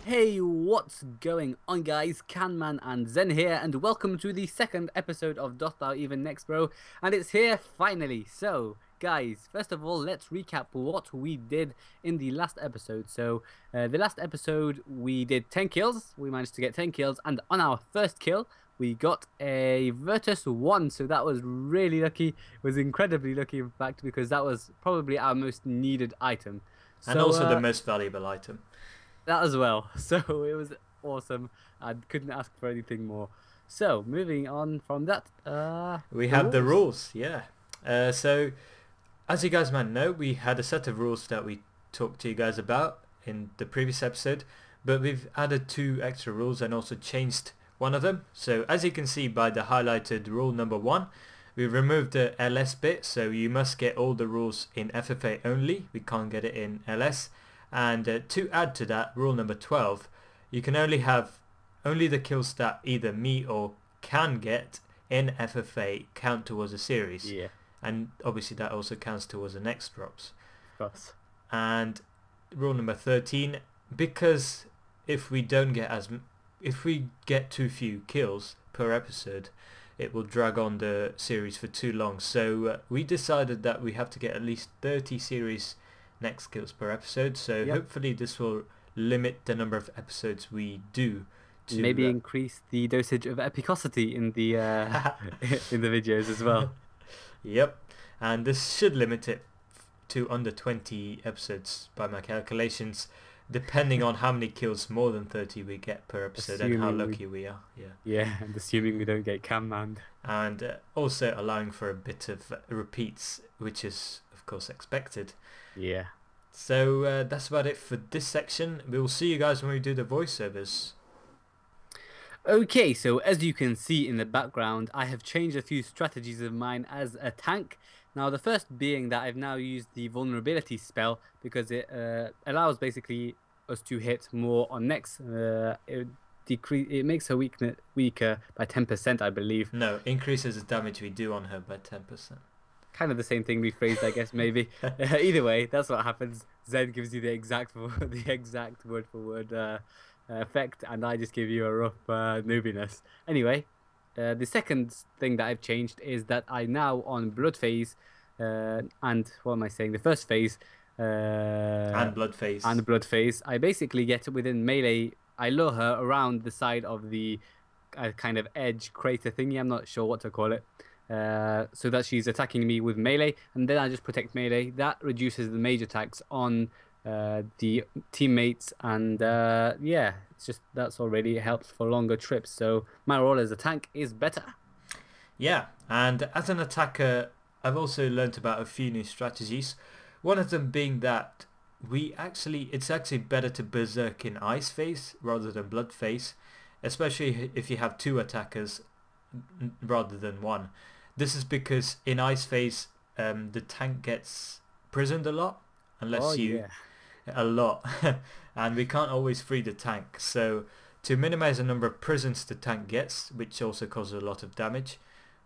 Hey, what's going on, guys? Can, and Xen here, and welcome to the second episode of Doth Thou Even Next, Bro? And it's here finally. So, guys, first of all, let's recap what we did in the last episode. So, the last episode we did 10 kills. We managed to get 10 kills, and on our first kill, we got a Virtus 1. So that was really lucky. It was incredibly lucky, in fact, because that was probably our most needed item. And also the most valuable item. That as well. So it was awesome. I couldn't ask for anything more. So moving on from that, we have the rules. Yeah. So as you guys might know, we had a set of rules that we talked to you guys about in the previous episode, but we've added 2 extra rules and also changed one of them. So as you can see by the highlighted rule number 1, we removed the LS bit, so you must get all the rules in FFA only. We can't get it in LS. And to add to that, rule number 12, you can only have the kills that either me or Can get in FFA count towards a series. Yeah. And obviously that also counts towards the next drops. Of course. And rule number 13, because if we get too few kills per episode, it will drag on the series for too long. So we decided that we have to get at least 30 series next kills per episode, so hopefully this will limit the number of episodes we do to maybe increase the dosage of epicosity in the in the videos as well. Yep, and this should limit it to under 20 episodes by my calculations, depending on how many kills more than 30 we get per episode, and how lucky we are. Yeah, and assuming we don't get cam-manned. And also allowing for a bit of repeats, which is of course expected. Yeah. So that's about it for this section. We will see you guys when we do the voiceovers. Okay, so as you can see in the background, I have changed a few strategies of mine as a tank. Now, the first being that I've now used the vulnerability spell because it allows basically us to hit more on next. It makes her weaker by 10%, I believe. No, increases the damage we do on her by 10%. Kind of the same thing rephrased, I guess, maybe. Either way, that's what happens. Xen gives you the exact word for word effect, and I just give you a rough noobiness. Anyway, the second thing that I've changed is that I now on blood phase, and what am I saying? The first phase and blood phase. I basically get within melee. I lure her around the side of the kind of edge crater thingy. I'm not sure what to call it. So that she's attacking me with melee, and then I just protect melee. That reduces the mage attacks on the teammates, and yeah, it's just that's already helps for longer trips. So my role as a tank is better. Yeah, and as an attacker, I've also learnt about a few new strategies. One of them being that it's actually better to berserk in ice phase rather than blood phase, especially if you have 2 attackers rather than 1. This is because in ice phase, the tank gets prisoned a lot, a lot, and we can't always free the tank. So to minimize the number of prisons the tank gets, which also causes a lot of damage,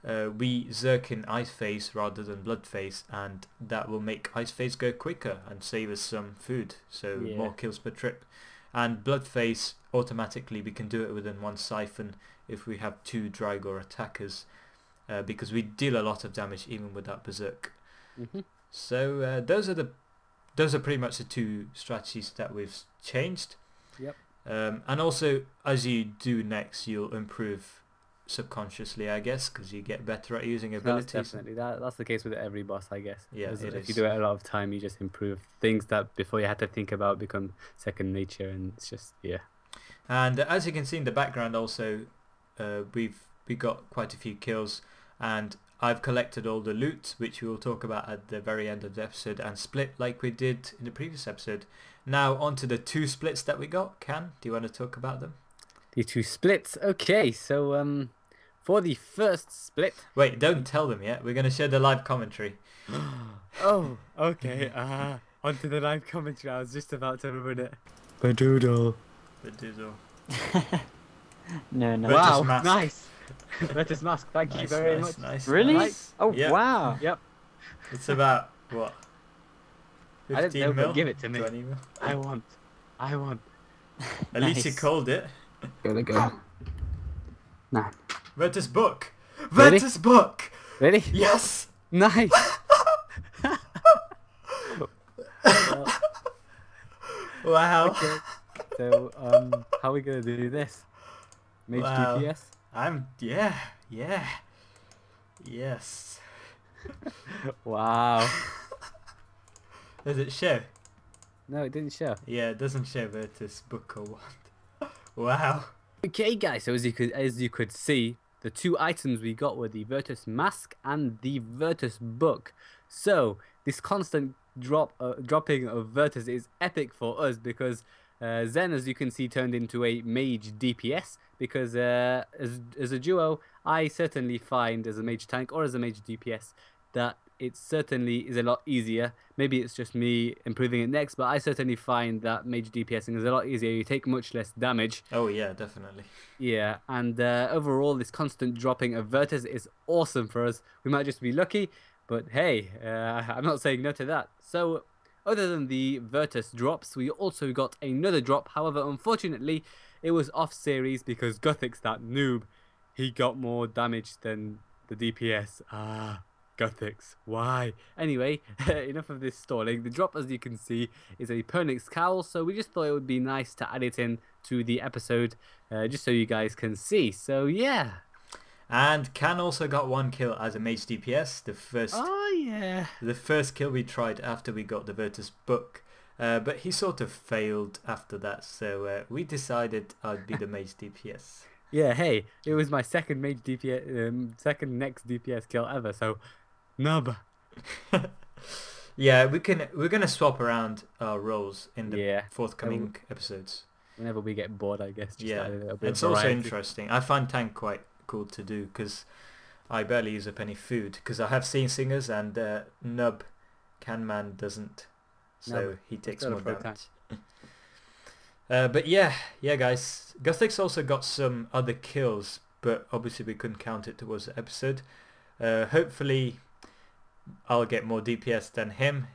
we zerk in ice phase rather than blood phase, and that will make ice phase go quicker and save us some food, so more kills per trip. And blood phase, automatically we can do it within 1 siphon if we have 2 Drygor attackers, because we deal a lot of damage even without berserk. So those are pretty much the 2 strategies that we've changed. Yep. And also, as you do next, you'll improve subconsciously, I guess, because you get better at using abilities. That's definitely that's the case with every boss, I guess. Yeah, if you do it a lot of time, you just improve things that before you had to think about become second nature, and it's just And as you can see in the background, also we got quite a few kills, and I've collected all the loot, which we will talk about at the very end of the episode, and split like we did in the previous episode. Now on to the 2 splits that we got. Can, do you want to talk about them? The 2 splits. Okay, so for the first split. Wait, don't tell them yet. We're going to show the live commentary. Oh, okay. Onto the live commentary. I was just about to ruin it. Badoodle. No. Wow, nice. Lettuce mask, thank you very much. Nice. Really? Nice. Oh, Yep. wow. Yep. It's about, what, I don't know, but give it to me. 20 mil? I want. At least you Nice. called it. Go. 9. Virtus book. Ready? Virtus book. Ready? Yes. Nice. Well, Wow. okay. So, how are we gonna do this? Mage Wow. DPS? Yeah. Yes. Wow. Does it show? No, it didn't show. Yeah, it doesn't show Virtus book or what. Wow. Okay, guys. So as you could see, the two items we got were the Virtus Mask and the Virtus Book. So this constant dropping of Virtus is epic for us because Xen, as you can see, turned into a mage DPS because as a duo, I certainly find as a mage tank or as a mage DPS that it certainly is a lot easier. Maybe it's just me improving it next, but I certainly find that mage DPSing is a lot easier. You take much less damage. Oh yeah, definitely. Yeah, and overall, this constant dropping of Virtus is awesome for us. We might just be lucky, but hey, I'm not saying no to that. So, other than the Virtus drops, we also got another drop. However, unfortunately, it was off series because Guthix, that noob, he got more damage than the DPS. Guthix, why? Anyway, enough of this stalling. The drop, as you can see, is a Pernix cowl, so we just thought it would be nice to add it in to the episode, just so you guys can see. So yeah. And Can also got 1 kill as a mage DPS. The first kill we tried after we got the Virtus book. But he sort of failed after that, so we decided I'd be the mage DPS. Yeah, hey, it was my second mage DPS, second next DPS kill ever, so nub. Yeah, we're gonna swap around our roles in the forthcoming So, episodes. whenever we get bored, I guess. Just Yeah, add a little bit it's of also variety. interesting. I find tank quite cool to do because I barely use up any food because I have seen singers and Nub Canman doesn't, so Nub, he takes got a more full damage. But yeah guys, Guthix also got some other kills, but obviously we couldn't count it towards the episode. Hopefully I'll get more DPS than him.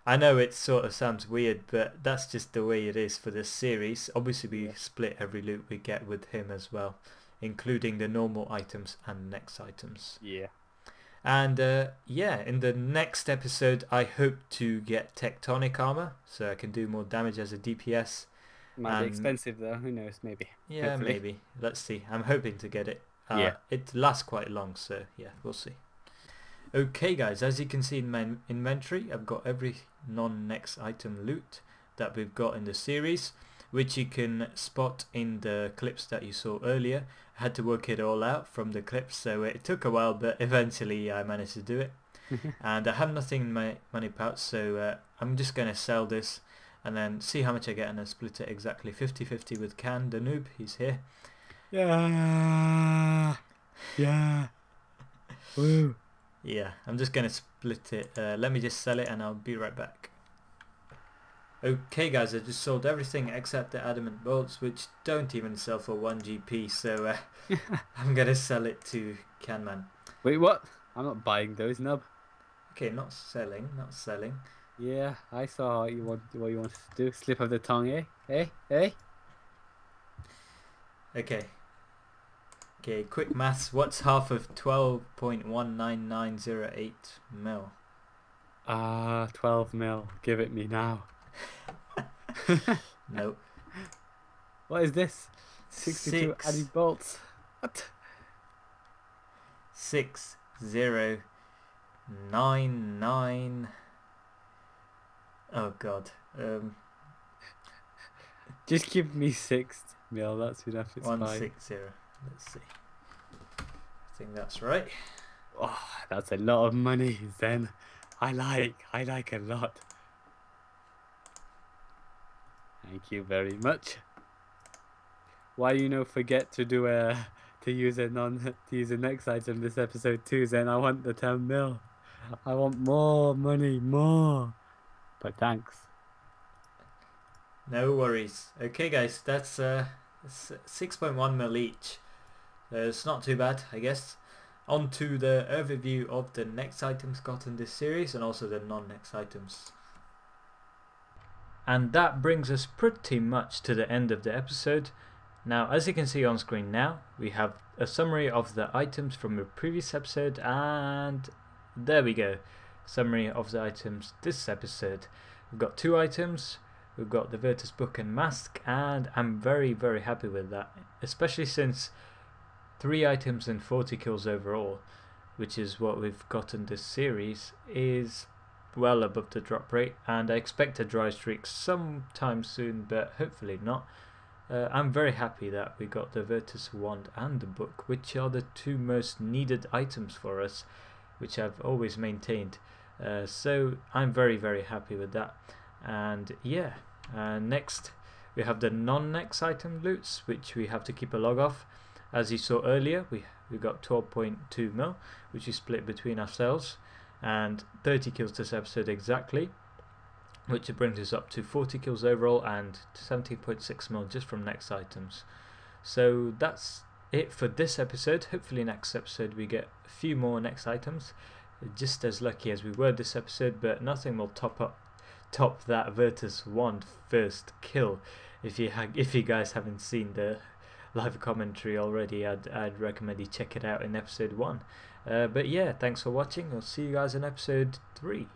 I know it sort of sounds weird, but that's just the way it is for this series. Obviously we split every loot we get with him as well, including the normal items and next items. Yeah. And yeah, in the next episode I hope to get tectonic armor so I can do more damage as a DPS. Might be expensive though, who knows, maybe. Yeah, Hopefully. maybe. Let's see. I'm hoping to get it. Yeah. It lasts quite long, so yeah, we'll see. Okay guys, as you can see in my inventory, I've got every non-next item loot that we've got in the series, which you can spot in the clips that you saw earlier. I had to work it all out from the clips, so it took a while, but eventually I managed to do it. And I have nothing in my money pouch, so I'm just going to sell this and then see how much I get, and then split it exactly 50-50 with Can, the noob. He's here. Yeah. Woo. Yeah, I'm just going to split it. Let me just sell it and I'll be right back. Okay guys, I just sold everything except the adamant bolts, which don't even sell for 1 GP, so I'm going to sell it to Canman. Wait, what? I'm not buying those, nub. Okay, not selling. Yeah, I saw what you wanted to do. Slip of the tongue, eh? Hey? Okay, quick maths. What's half of 12.19908 mil? 12 mil. Give it me now. Nope. What is this? 62 added bolts. What? 6099. Oh god. Just give me 6 mil. That's enough. It's 160. fine. Let's see. I think that's right. Oh, that's a lot of money, Zen. I like a lot. Thank you very much. Why forget to do to use a next item this episode too, Zen? I want the 10 mil. I want more money, more. But thanks. No worries. Okay guys, that's 6.1 mil each. It's not too bad, I guess. On to the overview of the next items got in this series and also the non-next items. And that brings us pretty much to the end of the episode. Now, as you can see on screen now, we have a summary of the items from the previous episode, and there we go. Summary of the items this episode. We've got 2 items. We've got the Virtus Book and Mask, and I'm very happy with that, especially since 3 items and 40 kills overall, which is what we've got in this series, is well above the drop rate, and I expect a dry streak sometime soon, but hopefully not. I'm very happy that we got the Virtus Wand and the book, which are the 2 most needed items for us, which I've always maintained. So I'm very happy with that. And yeah, next we have the non-nex item loots, which we have to keep a log of. As you saw earlier, we got 12.2 mil, which we split between ourselves, and 30 kills this episode exactly, which brings us up to 40 kills overall and 17.6 mil just from next items. So that's it for this episode. Hopefully next episode we get a few more next items, just as lucky as we were this episode, but nothing will top that Virtus Wand first kill. If you guys haven't seen the live commentary already, I'd recommend you check it out in episode 1. But yeah, thanks for watching. I'll see you guys in episode 3.